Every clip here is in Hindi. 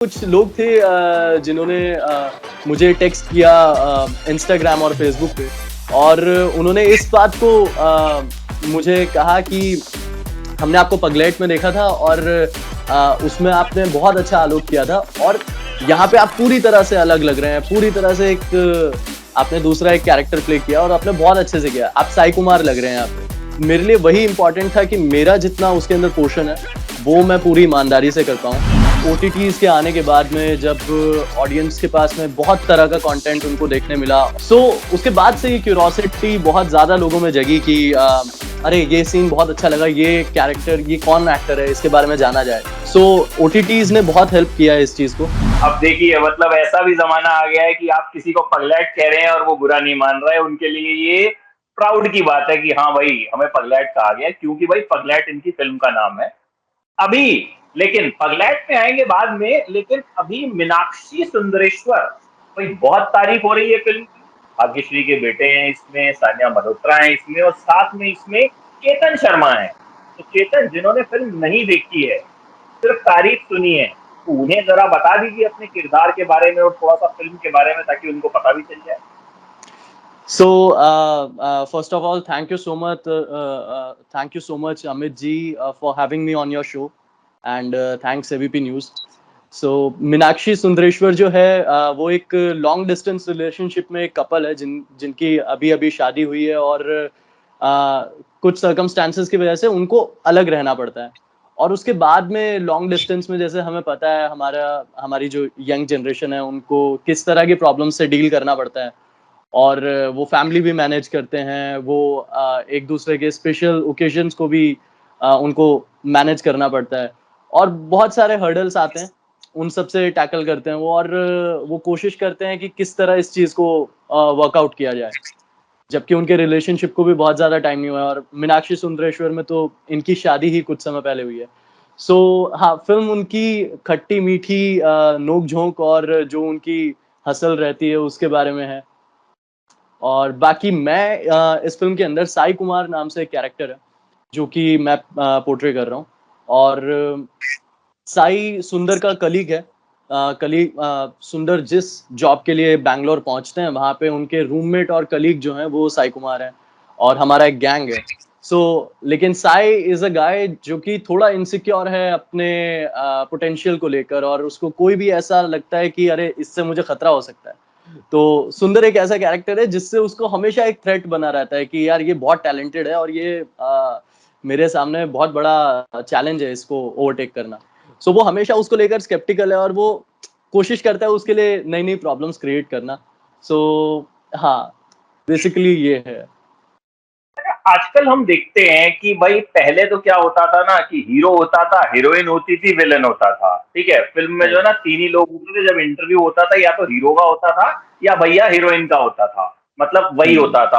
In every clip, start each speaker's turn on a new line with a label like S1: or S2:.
S1: कुछ लोग थे जिन्होंने मुझे टेक्स्ट किया इंस्टाग्राम और फेसबुक पे और उन्होंने इस बात को मुझे कहा कि हमने आपको पगलेट में देखा था और उसमें आपने बहुत अच्छा आलोक किया था और यहाँ पे आप पूरी तरह से अलग लग रहे हैं, पूरी तरह से आपने दूसरा एक कैरेक्टर प्ले किया और आपने बहुत अच्छे से किया, आप साई कुमार लग रहे हैं यहाँ पे। मेरे लिए वही इंपॉर्टेंट था कि मेरा जितना उसके अंदर पोर्शन है वो मैं पूरी ईमानदारी से करता हूँ। OTTs के आने के बाद में जब ऑडियंस के पास में बहुत तरह का कंटेंट उनको देखने मिला, उसके बाद से ये क्यूरोसिटी बहुत ज़्यादा लोगों में जगी कि अरे ये सीन बहुत अच्छा लगा, ये कैरेक्टर, ये कौन एक्टर है, इसके बारे में जाना जाए। OTTs ने बहुत हेल्प किया है इस चीज़ को।
S2: अब देखिए, मतलब ऐसा भी जमाना आ गया है कि आप किसी को पगलैट कह रहे हैं और वो बुरा नहीं मान रहा है, उनके लिए ये प्राउड की बात है कि हाँ भाई, हमें पगलैट कहा गया, क्योंकि भाई पगलैट इनकी फिल्म का नाम है। अभी लेकिन पगलैट में आएंगे बाद में, लेकिन अभी मीनाक्षी सुंदरेश्वर, भाई बहुत तारीफ हो रही है फिल्म की। भाग्यश्री के बेटे हैं इसमें, सानिया मल्होत्रा है इसमें, और साथ में इसमें चेतन शर्मा है। तो चेतन, जिन्होंने फिल्म नहीं देखी है, सिर्फ तारीफ सुनी है, तो उन्हें जरा बता दीजिए अपने किरदार के बारे में और थोड़ा सा फिल्म के बारे में, ताकि उनको पता भी चल जाए।
S1: First of all, thank you so much, Amit ji, for having me on your show, and thanks ABP News. Meenakshi Sundareshwar जो है वो एक लॉन्ग डिस्टेंस रिलेशनशिप में एक कपल है जिनकी अभी अभी शादी हुई है और कुछ सर्कमस्टांसेस की वजह से उनको अलग रहना पड़ता है। और उसके बाद में लॉन्ग डिस्टेंस में, जैसे हमें पता है हमारी जो यंग जनरेशन है उनको किस तरह की प्रॉब्लम से डील करना पड़ता है और वो फैमिली भी मैनेज करते हैं, वो एक दूसरे के स्पेशल ओकेजन्स को भी उनको मैनेज करना पड़ता है और बहुत सारे हर्डल्स आते हैं, उन सब से टैकल करते हैं वो और वो कोशिश करते हैं कि किस तरह इस चीज़ को वर्कआउट किया जाए, जबकि उनके रिलेशनशिप को भी बहुत ज़्यादा टाइम नहीं हुआ है और मीनाक्षी सुंदरेश्वर में तो इनकी शादी ही कुछ समय पहले हुई है। हाँ, फिल्म उनकी खट्टी मीठी नोक-झोंक और जो उनकी हसल रहती है उसके बारे में है। और बाकी मैं इस फ़िल्म के अंदर साई कुमार नाम से एक कैरेक्टर है, जो कि मैं पोर्ट्रे कर रहा हूँ और साई सुंदर का कलीग है। सुंदर जिस जॉब के लिए बैंगलोर पहुँचते हैं, वहाँ पे उनके रूममेट और कलीग जो हैं, वो साई कुमार हैं और हमारा एक गैंग है। लेकिन साई इज़ अ गाय जो कि थोड़ा इनसिक्योर है अपने पोटेंशियल को लेकर और उसको कोई भी ऐसा लगता है कि अरे! इससे मुझे खतरा हो सकता है। तो सुंदर एक ऐसा कैरेक्टर है जिससे उसको हमेशा एक थ्रेट बना रहता है कि यार ये बहुत टैलेंटेड है और ये मेरे सामने बहुत बड़ा चैलेंज है इसको ओवरटेक करना। वो हमेशा उसको लेकर स्केप्टिकल है और वो कोशिश करता है उसके लिए नई-नई प्रॉब्लम्स क्रिएट करना। हाँ, बेसिकली ये है।
S2: आजकल हम देखते हैं कि भाई पहले तो क्या होता था ना, कि हीरो होता था, हीरोइन होती थी, विलन होता था। ठीक है, फिल्म में जो है ना 3 ही लोग होते थे। जब इंटरव्यू होता था, या तो हीरो का होता था या भैया हीरोइन का होता था, मतलब वही होता था।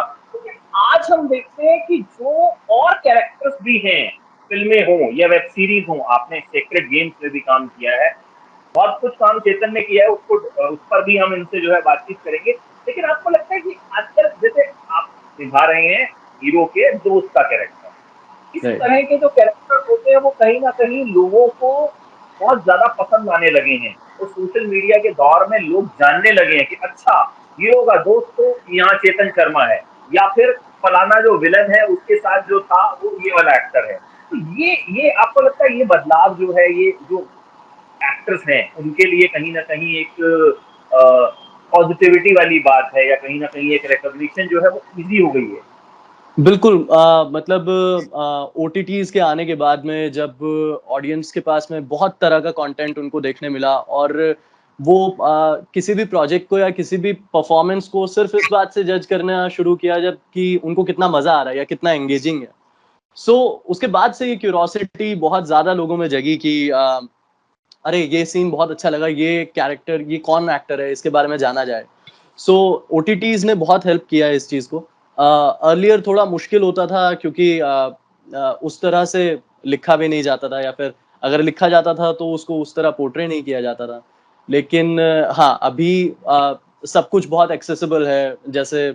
S2: आज हम देखते हैं कि जो और कैरेक्टर्स भी हैं, फिल्में हों या वेब सीरीज हों, आपने सेक्रेड गेम्स में भी काम किया है, बहुत कुछ काम चेतन ने किया है, उसको उस पर भी हम इनसे जो है बातचीत करेंगे। लेकिन आपको लगता है कि आजकल जैसे आप निभा रहे हैं हीरो के दोस्त का कैरेक्टर, इस तरह के जो कैरेक्टर होते हैं वो कहीं ना कहीं लोगों को बहुत ज्यादा पसंद आने लगे हैं और सोशल मीडिया के दौर में लोग जानने लगे हैं कि अच्छा, हीरो का दोस्त तो यहाँ चेतन शर्मा है, या फिर फलाना जो विलन है उसके साथ जो था वो ये वाला एक्टर है। तो ये आपको लगता है ये बदलाव जो है, ये जो एक्टर्स हैं उनके लिए कहीं ना कहीं एक पॉजिटिविटी वाली बात है, या कहीं ना कहीं एक रिकॉग्निशन जो है वो इजी हो गई है?
S1: बिल्कुल मतलब OTTs के आने के बाद में जब ऑडियंस के पास में बहुत तरह का कंटेंट उनको देखने मिला और वो किसी भी प्रोजेक्ट को या किसी भी परफॉर्मेंस को सिर्फ इस बात से जज करना शुरू किया जब कि उनको कितना मज़ा आ रहा है या कितना एंगेजिंग है। उसके बाद से ये क्यूरोसिटी बहुत ज़्यादा लोगों में जगी कि अरे! ये सीन बहुत अच्छा लगा, ये कैरेक्टर, ये कौन एक्टर है, इसके बारे में जाना जाए। OTTs ने बहुत हेल्प किया है इस चीज़ को। अर्लियर थोड़ा मुश्किल होता था क्योंकि उस तरह से लिखा भी नहीं जाता था या फिर अगर लिखा जाता था तो उसको उस तरह पोर्ट्रे नहीं किया जाता था। लेकिन हाँ, अभी सब कुछ बहुत एक्सेसिबल है। जैसे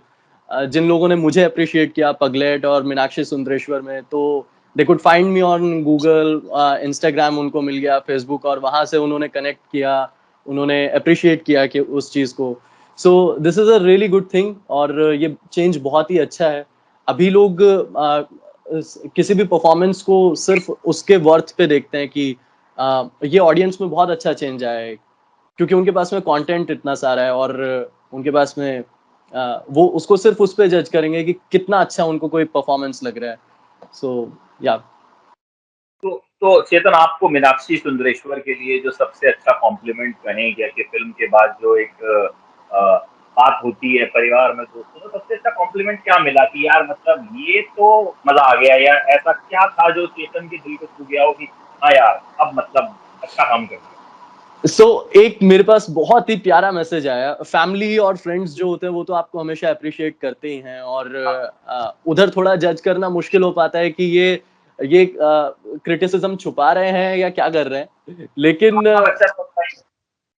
S1: जिन लोगों ने मुझे एप्रिशिएट किया पगलेट और मीनाक्षी सुंदरेश्वर में, तो they could find me on Google, Instagram उनको मिल गया, फेसबुक, और वहाँ से उन्होंने कनेक्ट किया उन्होंने अप्रिशिएट किया कि उस चीज़ को। So this is a really good thing और ये चेंज बहुत ही अच्छा है। अभी लोग किसी भी परफॉर्मेंस को सिर्फ उसके वर्थ पे देखते हैं कि ये ऑडियंस में बहुत अच्छा चेंज आया है, क्योंकि उनके पास में कंटेंट इतना सारा है और उनके पास में वो उसको सिर्फ उस पे जज करेंगे कि कितना अच्छा उनको कोई परफॉर्मेंस लग रहा है। सो या
S2: तो चेतन, आपको मीनाक्षी सुंदरेश्वर के लिए जो सबसे अच्छा कॉम्प्लीमेंट कहेंगे कि फिल्म के बाद जो एक बात होती है परिवार में दोस्तों, तो सबसे अच्छा कॉम्प्लीमेंट क्या मिला कि यार मतलब ये तो मजा आ गया, या ऐसा क्या था जो चेतन के दिल को छू गया हो कि हाँ यार अब मतलब अच्छा काम कर रही है?
S1: एक मेरे पास बहुत ही प्यारा मैसेज आया। फैमिली और फ्रेंड्स जो होते हैं वो तो आपको हमेशा अप्रिशिएट करते ही हैं और उधर थोड़ा जज करना मुश्किल हो पाता है कि ये क्रिटिसिज्म छुपा रहे हैं या क्या कर रहे हैं, लेकिन
S2: आपका बच्चा तो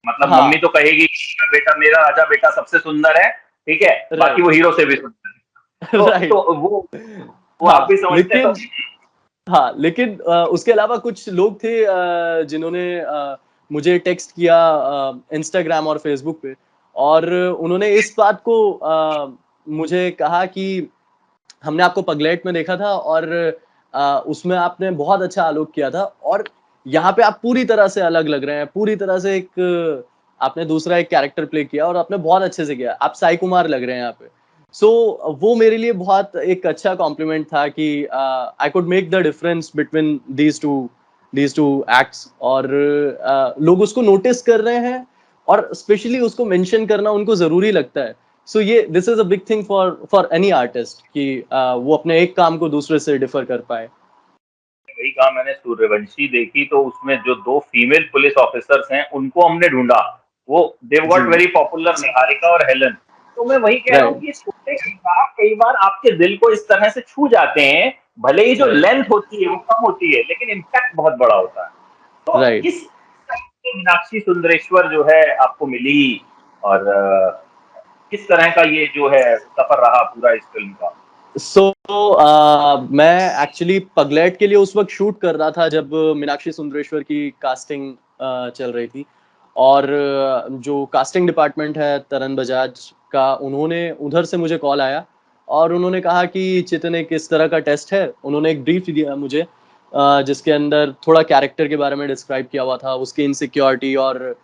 S2: मतलब मम्मी
S1: हाँ
S2: तो कहेगी कि बेटा, मेरा राजा बेटा सबसे सुंदर है, ठीक है, बाकी वो
S1: राइट
S2: हीरो से भी सुंदर है।
S1: राइट
S2: तो वो आप भी
S1: हाँ
S2: समझते हैं तो।
S1: लेकिन हाँ, लेकिन उसके अलावा कुछ लोग थे जिन्होंने मुझे टेक्स्ट किया इंस्टाग्राम और फेसबुक पे, और उन्होंने इस बात को मुझे कहा कि हमने आपको पगलेट में देखा था और उसमें आपने बहुत अच्छा आलोक किया था, और यहाँ पे आप पूरी तरह से अलग लग रहे हैं, पूरी तरह से आपने दूसरा एक कैरेक्टर प्ले किया और आपने बहुत अच्छे से किया, आप साई कुमार लग रहे हैं यहाँ पे। सो वो मेरे लिए बहुत एक अच्छा कॉम्प्लीमेंट था कि I could make the difference between these two acts, और लोग उसको नोटिस कर रहे हैं और स्पेशली उसको मेंशन करना उनको जरूरी लगता है। सो ये this is a big thing for any artist कि वो अपने एक काम को दूसरे से डिफर कर पाए।
S2: वही कहा मैंने, सूर्यवंशी देखी तो उसमें जो दो फीमेल पुलिस ऑफिसर्स हैं उनको हमने ढूंढा, वो Dev
S1: ji
S2: got very popular, Niharika और हेलन। तो मैं वही कह रहा हूँ
S1: राइट
S2: कि छोटे किरदार कई बार आपके दिल को इस तरह से छू जाते हैं, भले ही जो
S1: राइट
S2: लेंथ होती है वो कम होती है लेकिन इम्पैक्ट बहुत बड़ा होता है। तो
S1: राइट
S2: किस तरह की मीनाक्षी सुंदरेश्वर जो है आपको मिली, और किस तरह का ये जो है सफर रहा पूरा इस फिल्म का?
S1: सो मैं एक्चुअली पगलेट के लिए उस वक्त शूट कर रहा था जब मीनाक्षी सुंदरेश्वर की कास्टिंग चल रही थी, और जो कास्टिंग डिपार्टमेंट है तरन बजाज का, उन्होंने उधर से मुझे कॉल आया और उन्होंने कहा कि चेतन एक इस तरह का टेस्ट है। उन्होंने एक ब्रीफ दिया मुझे जिसके अंदर थोड़ा कैरेक्टर के बारे में डिस्क्राइब किया हुआ था, उसकी इनसिक्योरिटी, और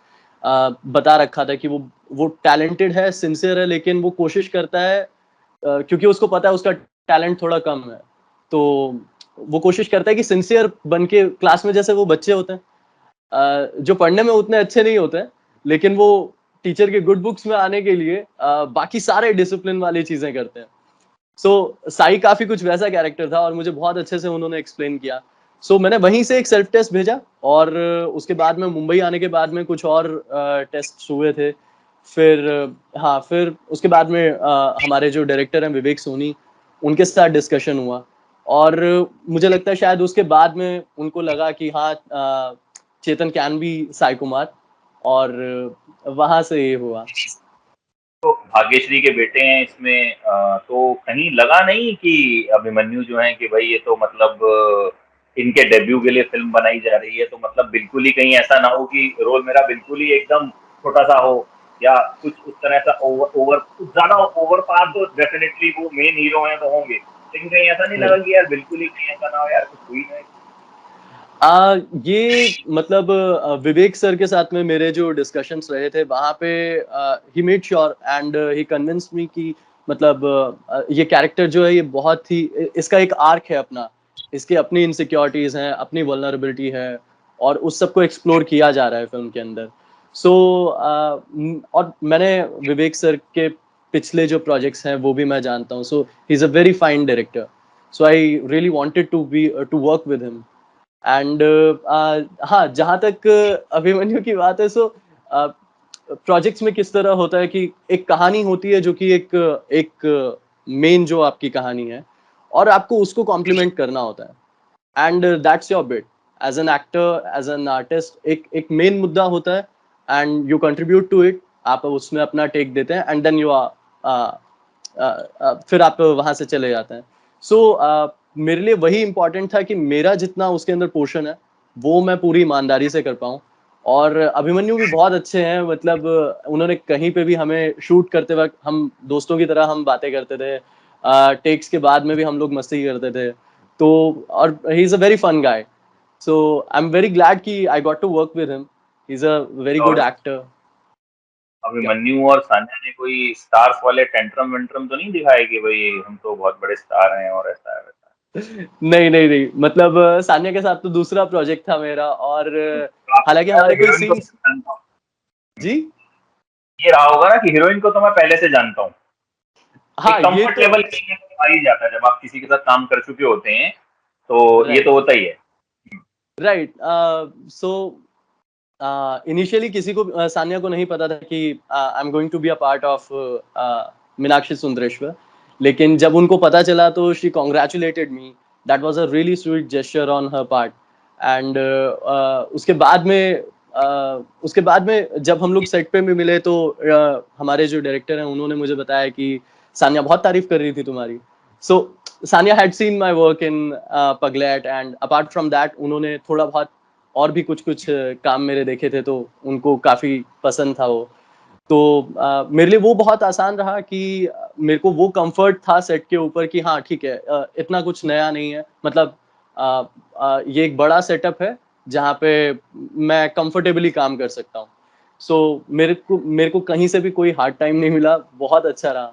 S1: बता रखा था कि वो टैलेंटेड है, सिंसियर है, लेकिन वो कोशिश करता है क्योंकि उसको पता है उसका टैलेंट थोड़ा कम है, तो वो कोशिश करता है कि सिंसियर बन के क्लास में, जैसे वो बच्चे होते हैं जो पढ़ने में उतने अच्छे नहीं होते हैं, लेकिन वो टीचर के गुड बुक्स में आने के लिए बाकी सारे डिसिप्लिन वाली चीजें करते हैं। सो साई काफी कुछ वैसा कैरेक्टर था और मुझे बहुत अच्छे से उन्होंने एक्सप्लेन किया। सो मैंने वहीं से एक सेल्फ टेस्ट भेजा, और उसके बाद में मुंबई आने के बाद में कुछ और टेस्ट हुए थे। फिर हाँ, फिर उसके बाद में हमारे जो डायरेक्टर हैं विवेक सोनी, उनके साथ डिस्कशन हुआ, और मुझे लगता है शायद उसके बाद में उनको लगा कि हाँ चेतन कैन बी साई कुमार, और वहां से ये हुआ।
S2: तो भाग्यश्री के बेटे हैं इसमें, तो कहीं लगा नहीं कि अभिमन्यु जो है कि भाई ये तो मतलब इनके डेब्यू के लिए फिल्म बनाई जा रही है, तो मतलब बिल्कुल ही कहीं ऐसा ना हो कि रोल मेरा बिल्कुल ही एकदम छोटा सा हो, या कुछ उस तरह सा ओवर ओवर कुछ ज्यादा ओवर पार, तो डेफिनेटली वो मेन हीरो हैं तो होंगे, लेकिन कहीं ऐसा नहीं लगा कि यार बिल्कुल ही कहीं ऐसा ना हो यार कुछ हुई ना।
S1: ये मतलब विवेक सर के साथ में मेरे जो डिस्कशंस रहे थे वहां पे he made sure and he convinced मी कि मतलब ये कैरेक्टर जो है ये बहुत ही इसका एक आर्क है अपना, इसकी अपनी इनसिक्योरिटीज हैं, अपनी वल्नरेबिलिटी है, और उस सबको एक्सप्लोर किया जा रहा है फिल्म के अंदर। सो और मैंने विवेक सर के पिछले जो प्रोजेक्ट्स हैं वो भी मैं जानता हूँ, so he is a very fine director, so I really wanted to work with him. And हाँ, जहाँ तक अभिमन्यु की बात है, सो प्रोजेक्ट्स में किस तरह होता है कि एक कहानी होती है जो कि एक मेन जो आपकी कहानी है, और आपको उसको कॉम्प्लीमेंट करना होता है, and that's your bit as an actor, as an artist. एक मेन मुद्दा होता है and you contribute to it, आप उसमें अपना टेक देते हैं, एंड देन यू आर फिर आप वहां से चले जाते हैं। सो मेरे लिए वही इंपॉर्टेंट था कि मेरा जितना उसके अंदर पोर्शन है वो मैं पूरी ईमानदारी से कर पाऊँ, और अभिमन्यु भी बहुत अच्छे हैं, मतलब उन्होंने कहीं पे भी हमें शूट करते वक्त हम दोस्तों की तरह हम बातें करते थे, टेक्स के बाद में भी हम लोग मस्ती करते थे। तो और he is a very fun guy, so I am very glad कि I got to work with him, he is a very good
S2: और
S1: एक्टर।
S2: अभिमन्यु और सान्या ने कोई स्टार्स वाले टेंट्रम वेंट्रम तो नहीं दिखाए कि भाई हम तो बहुत बड़े स्टार हैं और ऐसा है वैसा
S1: नहीं नहीं नहीं, मतलब सान्या के साथ तो दूसरा प्रोजेक्ट था मेरा, और
S2: है? तो
S1: हालांकि
S2: मैं
S1: हमारे कोई
S2: हीरोइन को
S1: सीन्स।
S2: जानता हूँ।
S1: जी।
S2: ये रहा होगा ना कि हीरोइन को तो मैं पहले से जानता हूँ।
S1: हाँ
S2: एक
S1: ये
S2: कंफर्ट
S1: तो
S2: लेवल की आ ही जाता है जब आप किसी के साथ काम कर चुके होते हैं, तो ये तो
S1: राइट
S2: होता ही है।
S1: राइट। सो इनिशियली किसी को सान्या को नहीं पता था कि I am going to be a part of Meenakshi Sundareshwar, लेकिन जब उनको पता चला तो she congratulated me, that was a really sweet gesture on her part. And उसके बाद में जब हम लोग सेट पे भी मिले तो हमारे जो डायरेक्टर हैं उन्होंने मुझे बताया कि सान्या बहुत तारीफ कर रही थी तुम्हारी। So Sanya had seen my work in Pagglait, and apart from that उन्होंने थोड़ा बहुत और भी कुछ कुछ काम मेरे देखे थे, तो उनको काफी पसंद था वो। तो मेरे लिए वो बहुत आसान रहा कि मेरे को वो कंफर्ट था सेट के ऊपर कि हाँ ठीक है, इतना कुछ नया नहीं है, मतलब ये एक बड़ा सेटअप है जहाँ पे मैं कंफर्टेबली काम कर सकता हूँ। सो मेरे को कहीं से भी कोई हार्ड टाइम नहीं मिला, बहुत अच्छा रहा।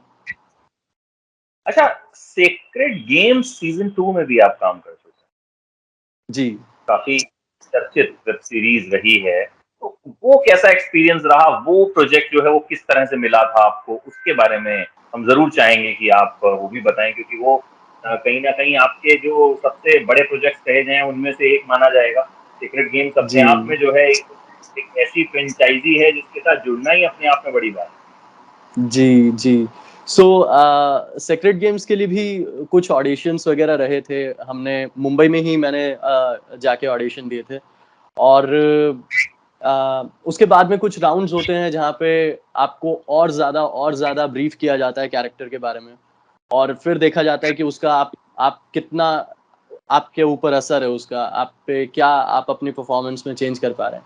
S2: अच्छा, सेक्रेड गेम्स सीजन 2 में भी आप काम कर चुके हैं,
S1: जी
S2: काफी चर्चित वेब सीरीज रही है, तो वो कैसा एक्सपीरियंस रहा? वो प्रोजेक्ट जो है वो किस तरह से मिला था आपको, उसके बारे में हम जरूर चाहेंगे कि आप वो भी बताएं, क्योंकि वो कहीं ना कहीं आपके जो सबसे बड़े प्रोजेक्ट्स कहे जाएं उनमें से एक माना जाएगा। सीक्रेट गेम्स अपने
S1: जी
S2: आप में जो है एक ऐसी फ्रेंचाइजी है जिसके साथ जुड़ना ही अपने आप में बड़ी बात
S1: जी जी। सो सेक्रेट गेम्स के लिए भी कुछ ऑडिशंस वगैरह रहे थे, हमने मुंबई में ही मैंने जाके ऑडिशन दिए थे। और उसके बाद में कुछ राउंड्स होते हैं जहाँ पे आपको और ज़्यादा ब्रीफ किया जाता है कैरेक्टर के बारे में, और फिर देखा जाता है कि उसका आप कितना, आपके ऊपर असर है उसका, आप पे क्या आप अपनी परफॉर्मेंस में चेंज कर पा रहे हैं।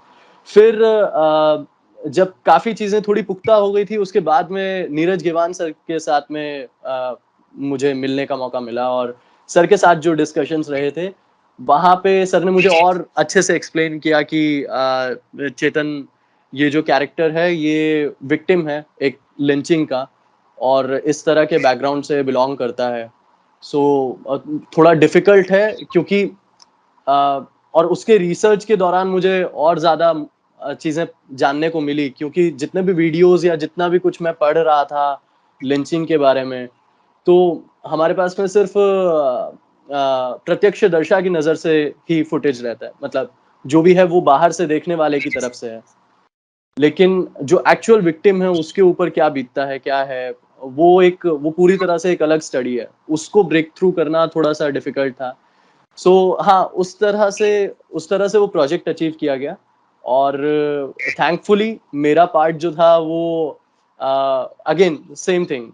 S1: फिर जब काफ़ी चीज़ें थोड़ी पुख्ता हो गई थी, उसके बाद में नीरज गेवान सर के साथ में मुझे मिलने का मौका मिला, और सर के साथ जो डिस्कशंस रहे थे, वहाँ पे सर ने मुझे और अच्छे से एक्सप्लेन किया कि चेतन, ये जो कैरेक्टर है ये विक्टिम है एक लिंचिंग का, और इस तरह के बैकग्राउंड से बिलोंग करता है। सो थोड़ा डिफिकल्ट है क्योंकि अ, और उसके रिसर्च के दौरान मुझे और ज़्यादा चीज़ें जानने को मिली, क्योंकि जितने भी वीडियोस या जितना भी कुछ मैं पढ़ रहा था लिंचिंग के बारे में, तो हमारे पास में सिर्फ प्रत्यक्षदर्शी की नज़र से ही फुटेज रहता है, मतलब जो भी है वो बाहर से देखने वाले की तरफ से है, लेकिन जो एक्चुअल विक्टिम है उसके ऊपर क्या बीतता है, क्या है, वो पूरी तरह से एक अलग स्टडी है, उसको ब्रेक थ्रू करना थोड़ा सा डिफिकल्ट था। सो हाँ, उस तरह से वो प्रोजेक्ट अचीव किया गया, और थैंकफुली मेरा पार्ट जो था वो अगेन सेम थिंग,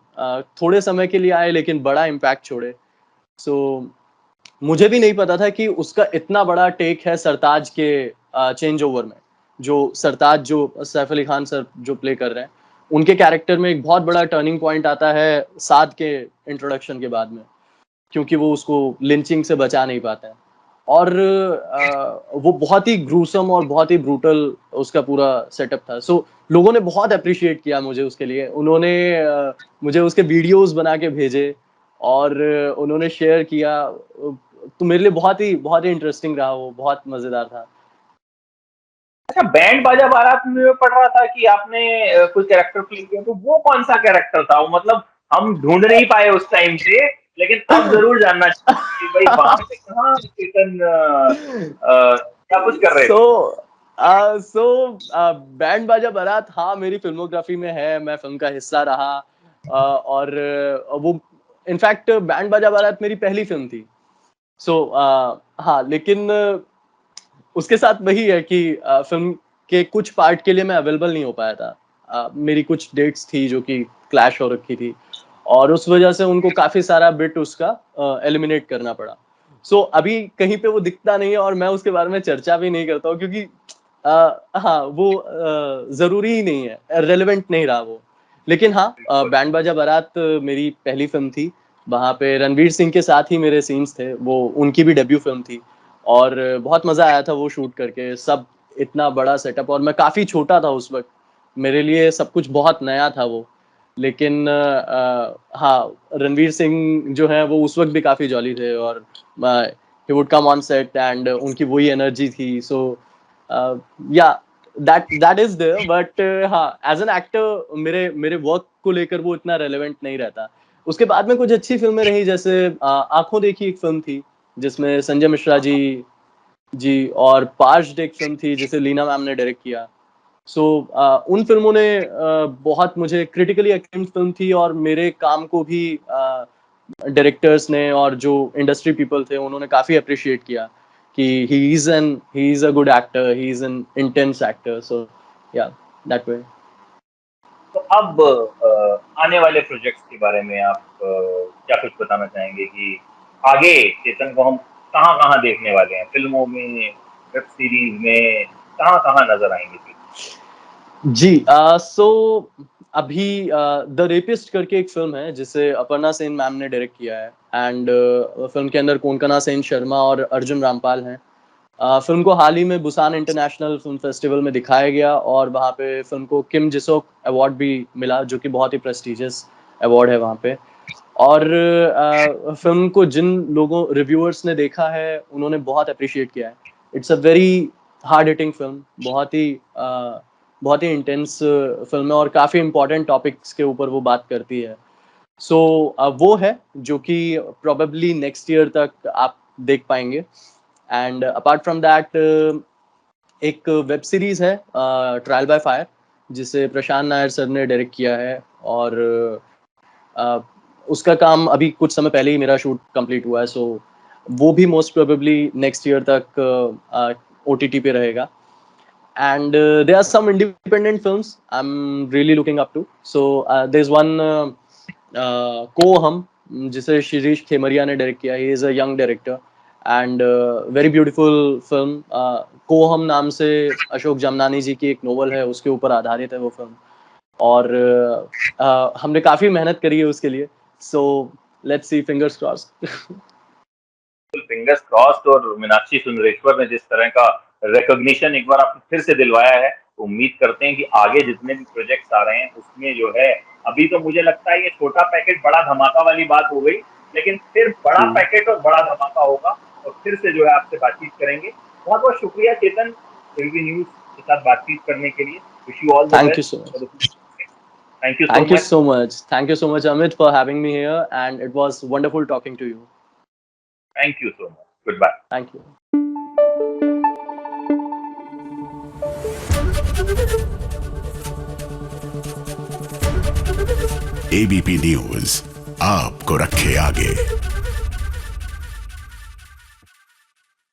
S1: थोड़े समय के लिए आए लेकिन बड़ा इम्पैक्ट छोड़े। सो मुझे भी नहीं पता था कि उसका इतना बड़ा टेक है सरताज के चेंज ओवर में, जो सरताज जो सैफ अली खान सर जो प्ले कर रहे हैं, उनके कैरेक्टर में एक बहुत बड़ा टर्निंग पॉइंट आता है साद के इंट्रोडक्शन के बाद में, क्योंकि वो उसको लिंचिंग से बचा नहीं पाते हैं, और वो बहुत ही ग्रूसम और बहुत ही ब्रूटल उसका पूरा सेटअप था। सो लोगों ने बहुत अप्रिशिएट किया मुझे उसके लिए, उन्होंने मुझे उसके वीडियोस बना के भेजे, और उन्होंने शेयर किया, तो मेरे लिए बहुत ही इंटरेस्टिंग रहा, वो बहुत मजेदार था।
S2: अच्छा, बैंड बाजा बारात में मैं पढ़ रहा था कि आपने कोई कैरेक्टर प्ले किया, तो वो कौन सा कैरेक्टर था? वो मतलब हम ढूंढ नहीं पाए उस टाइम पे, लेकिन अब जरूर जानना चाहिए कि भाई वहां पे कहाँ चेतन क्या कुछ कर रहे
S1: सो
S2: थे?
S1: सो बैंड बाजा बारात, हाँ मेरी फिल्मोग्राफी में है, मैं फिल्म का हिस्सा रहा, और वो इनफैक्ट बैंड बाजा बारात मेरी पहली फिल्म थी। सो हाँ, लेकिन उसके साथ वही है कि फिल्म के कुछ पार्ट के लिए मैं अवेलेबल नहीं हो पाया था, मेरी कुछ डेट्स थी जो कि क्लैश हो रखी थी, और उस वजह से उनको काफी सारा बिट उसका एलिमिनेट करना पड़ा। सो अभी कहीं पे वो दिखता नहीं है, और मैं उसके बारे में चर्चा भी नहीं करता हूँ, क्योंकि हाँ, वो ज़रूरी ही नहीं है, रेलेवेंट नहीं रहा वो। लेकिन हाँ,
S2: बिल्कुल।
S1: बैंड बाजा बारात मेरी पहली फ़िल्म थी। वहाँ पे रणवीर सिंह के साथ ही मेरे सीन्स थे, वो उनकी भी डेब्यू फ़िल्म थी और बहुत मज़ा आया था वो शूट करके। सब इतना बड़ा सेटअप और मैं काफ़ी छोटा था उस वक़्त, मेरे लिए सब कुछ बहुत नया था वो। लेकिन हाँ, रणवीर सिंह जो हैं वो उस वक़्त भी काफ़ी जॉली थे और he would come on set and उनकी वही एनर्जी थी। सो या दैट इज़ देयर बट हाँ, एज़ एन एक्टर मेरे मेरे वर्क को लेकर वो इतना रेलेवेंट नहीं रहता। उसके बाद में कुछ अच्छी फ़िल्में रही जैसे आँखों देखी एक फ़िल्म थी, जिसमें संजय मिश्रा जी और पार्श्ड एक फ़िल्म थी जिसे लीना मैम ने डायरेक्ट किया। सो उन फ़िल्मों ने बहुत मुझे क्रिटिकली अक्लेम्ड फ़िल्म थी और मेरे काम को भी डायरेक्टर्स ने और जो इंडस्ट्री पीपल थे उन्होंने काफ़ी एप्रिशिएट किया कि he is a good actor, he is an intense actor so या दैट वे।
S2: तो अब आने वाले प्रोजेक्ट्स के बारे में आप क्या कुछ बताना चाहेंगे कि आगे चेतन को हम कहाँ-कहाँ देखने वाले हैं? फ़िल्मों में, वेब सीरीज़ में, कहाँ-कहाँ नज़र आएँगे फिर?
S1: जी सो अभी द रेपिस्ट करके एक फ़िल्म है जिसे अपर्णा सेन मैम ने डायरेक्ट किया है एंड फ़िल्म के अंदर कोंकणा सेन शर्मा और अर्जुन रामपाल हैं। फ़िल्म को हाल ही में बुसान इंटरनेशनल फ़िल्म फेस्टिवल में दिखाया गया और वहाँ पे फ़िल्म को किम जिसोक अवार्ड भी मिला जो कि बहुत ही प्रेस्टीजियस अवार्ड है वहाँ पे। और फ़िल्म को जिन लोगों रिव्यूअर्स ने देखा है, उन्होंने बहुत एप्रिशिएट किया है। It's a very hard hitting film, बहुत ही इंटेंस फ़िल्म है और काफ़ी इम्पोर्टेंट टॉपिक्स के ऊपर वो बात करती है। सो वो है जो कि प्रोबेबली नेक्स्ट ईयर तक आप देख पाएँगे एंड अपार्ट फ्रॉम दैट एक वेब सीरीज़ है ट्रायल बाय फायर जिसे प्रशांत नायर सर ने डायरेक्ट किया है और अ, उसका काम अभी कुछ समय पहले ही मेरा शूट कंप्लीट हुआ है सो वो भी मोस्ट प्रोबेबली नेक्स्ट ईयर तक ओटीटी पे रहेगा and there are some independent films I am really looking up to so there is one को हम जिसे शिरीष खेमरिया ने डायरेक्ट किया he is a young director and very beautiful film को हम नाम से अशोक जमनानी जी की एक नोवेल है उसके ऊपर आधारित है वो फिल्म और हमने काफ़ी मेहनत करी है उसके लिए। So let's see fingers crossed.
S2: Fingers crossed और मीनाक्षी सुंदरेश्वर ने जिस तरह का रिकॉग्निशन एक बार आपको फिर से दिलवाया है, उम्मीद करते हैं कि आगे जितने भी प्रोजेक्ट्स आ रहे हैं उसमें जो है अभी तो मुझे लगता है ये छोटा पैकेट बड़ा धमाका वाली बात हो गई, लेकिन फिर बड़ा
S1: जी,
S2: पैकेट और बड़ा धमाका होगा और फिर से जो है आपसे बातचीत करेंगे। बहुत-बहुत शुक्रिया चेतन एबीपी न्यूज़ के साथ बातचीत करने के लिए। Wish you all the
S1: thank you
S2: best
S1: so
S2: for
S1: much.
S2: The future. Thank you so
S1: Thank you
S2: much.
S1: so much. Thank you so much, Amit, for having me here, and it was wonderful talking to you.
S2: Thank you so much. Good bye.
S1: Thank you.
S3: ABP news आपको रखे आगे।